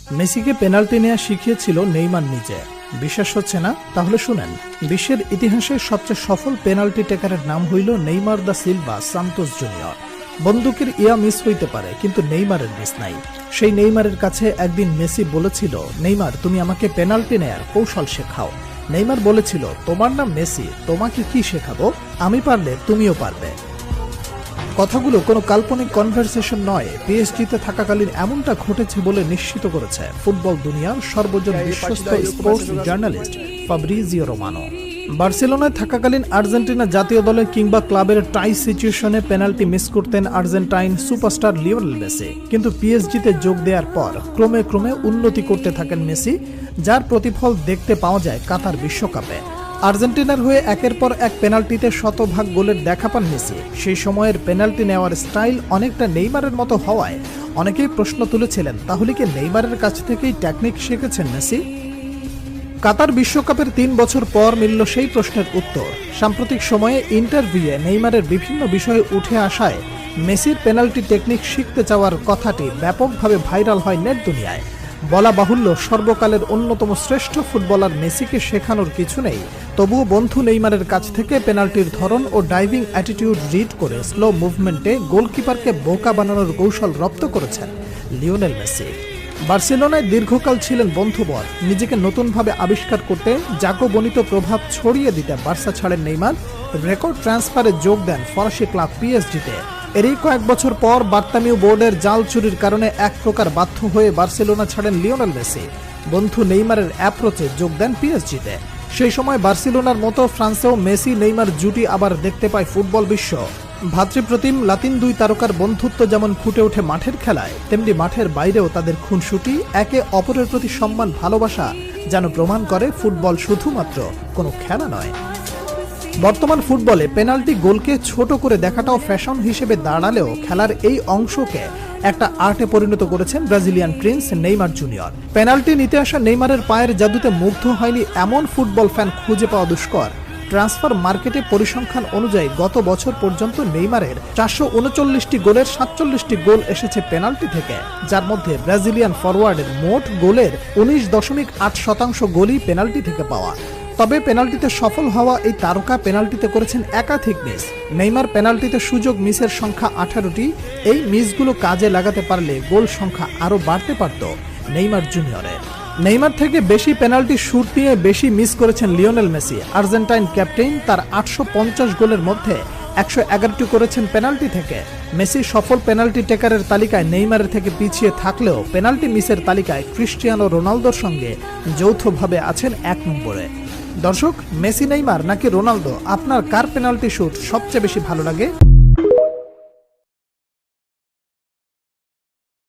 মেসিকে পেনাল্টি নেওয়া শিখিয়েছিল নেইমার নিজে। বিশ্বাস হচ্ছে না? তাহলে শুনেন। বিশ্বের ইতিহাসে সবচেয়ে সফল পেনাল্টি টেকারের নাম হইল Neymar da Silva Santos junior. বন্দুকের ইয়া মিস হইতে পারে, কিন্তু নেইমারের মিস নাই। সেই নেইমারের কাছে একদিন মেসি বলেছিল, নেইমার তুমি আমাকে পেনাল্টি নেয়ার কৌশল শেখাও। নেইমার বলেছিল, তোমার নাম মেসি, তোমাকে কি শেখাবো, আমি পারলে তুমিও পারবে। কথাগুলো কোনো কাল্পনিক কনভারসেশন নয়, পিএসজিতে থাকাকালীন এমনটা ঘটেছে বলে নিশ্চিত করেছে ফুটবল দুনিয়ার সর্বজন বিশ্বস্ত স্পোর্টস জার্নালিস্ট ফাব্রিজিও রোমানো। বার্সেলোনায় থাকাকালীন আর্জেন্টিনা জাতীয় দলে কিংবা ক্লাবের টাই সিচুয়েশনে পেনাল্টি মিস করতেন আর্জেন্টাইন সুপারস্টার লিওনেল মেসি। কিন্তু পিএসজিতে যোগ দেওয়ার পর ক্রমে ক্রমে উন্নতি করতে থাকেন মেসি, যার প্রতিফল দেখতে পাওয়া যায় কাতার বিশ্বকাপে। আর্জেন্টিনার হয়ে একের পর এক পেনাল্টিতে শতভাগ গোলের দেখা পান মেসি। সেই সময়ের পেনাল্টি নেওয়ার স্টাইল অনেকটা নেইমারের মতো হওয়ায় অনেকেই প্রশ্ন তুলেছিলেন, তাহলে কি নেইমারের কাছ থেকেই টেকনিক শিখেছেন মেসি? কাতার বিশ্বকাপের 3 বছর পর মিলল সেই প্রশ্নের উত্তর। সাম্প্রতিক সময়ে ইন্টারভিউয়ে নেইমারের বিভিন্ন বিষয়ে উঠে আসায় মেসির পেনাল্টি টেকনিক শিখতে চাওয়ার কথাটি ব্যাপকভাবে ভাইরাল হয় নেট দুনিয়ায়। বলা বাহুল্য, সর্বকালের অন্যতম শ্রেষ্ঠ ফুটবলার মেসিকে শেখানোর কিছু নেই, তবুও বন্ধু নেইমারের কাছ থেকে পেনাল্টির ধরন ও ডাইভিং অ্যাটিটিউড রিড করে স্লো মুভমেন্টে গোলকিপারকে বোকা বানানোর কৌশল রপ্ত করেছেন লিওনেল মেসি। বার্সেলোনায় দীর্ঘকাল ছিলেন বন্ধুবর। নিজেকে নতুনভাবে আবিষ্কার করতে জাকবনিত প্রভাব ছড়িয়ে দিতে বার্সা ছাড়েন নেইমার। রেকর্ড ট্রান্সফারে যোগ দেন ফরাসি ক্লাব পিএসজিতে। এরই কয়েক বছর পর বার্তামিউ বোর্ডের জাল চুরির কারণে এক প্রকার বাধ্য হয়ে বার্সেলোনা ছাড়েন লিওনেল মেসি। বন্ধু নেইমারের অ্যাপ্রোচে যোগ দেন পিএসজিতে। সেই সময় বার্সেলোনার মতো ফ্রান্সেও মেসি নেইমার জুটি আবার দেখতে পায় ফুটবল বিশ্ব। ভাতৃপ্রতিম লাতিন দুই তারকার বন্ধুত্ব যেমন ফুটে ওঠে মাঠের খেলায়, তেমনি মাঠের বাইরেও তাদের খুনসুটি, একে অপরের প্রতি সম্মান, ভালোবাসা যেন প্রমাণ করে ফুটবল শুধুমাত্র কোনো খেলা নয়। বর্তমান ফুটবলে পেনাল্টি গোলকে ছোট করে দেখাটাও ফ্যাশন হিসেবে দাঁড়ালেও খেলার এই অংশকে একটা আর্টে পরিণত করেছেন Brazilian Prince Neymar junior. Penalty নিতে আসা নেইমারের পায়ের জাদুতে মুগ্ধ হয়নি এমন ফুটবল ফ্যান খুঁজে পাওয়া দুষ্কর। ট্রান্সফার মার্কেটে পরিসংখ্যান অনুযায়ী গত বছর পর্যন্ত নেইমারের 439টি গোলের 47টি গোল এসেছে পেনাল্টি থেকে, যার মধ্যে ব্রাজিলিয়ান ফরওয়ার্ডের মোট গোলের 19.8% গোলই পেনাল্টি থেকে পাওয়া। তবে পেনাল্টিতে সফল হওয়া এই তারকা পেনাল্টিতে করেছেন একাধিক মিস। নেইমার পেনাল্টিতে সুযোগ মিসের সংখ্যা 18টি। এই মিসগুলো কাজে লাগাতে পারলে গোল সংখ্যা আরও বাড়তে পারত নেইমার জুনিয়রের। নেইমার থেকে বেশি পেনাল্টি শুট নিয়ে বেশি মিস করেছেন লিওনেল মেসি। আর্জেন্টাইন ক্যাপ্টেন তার 850 গোলের মধ্যে 111টি করেছেন পেনাল্টি থেকে। মেসি সফল পেনাল্টি টেকারের তালিকায় নেইমারের থেকে পিছিয়ে থাকলেও পেনাল্টি মিসের তালিকায় ক্রিস্টিয়ানো রোনালদোর সঙ্গে যৌথভাবে আছেন 1 নম্বরে। দর্শক, মেসি নেইমার নাকি রোনালদো, আপনার কার পেনাল্টি শুট সবচেয়ে বেশি ভালো লাগে?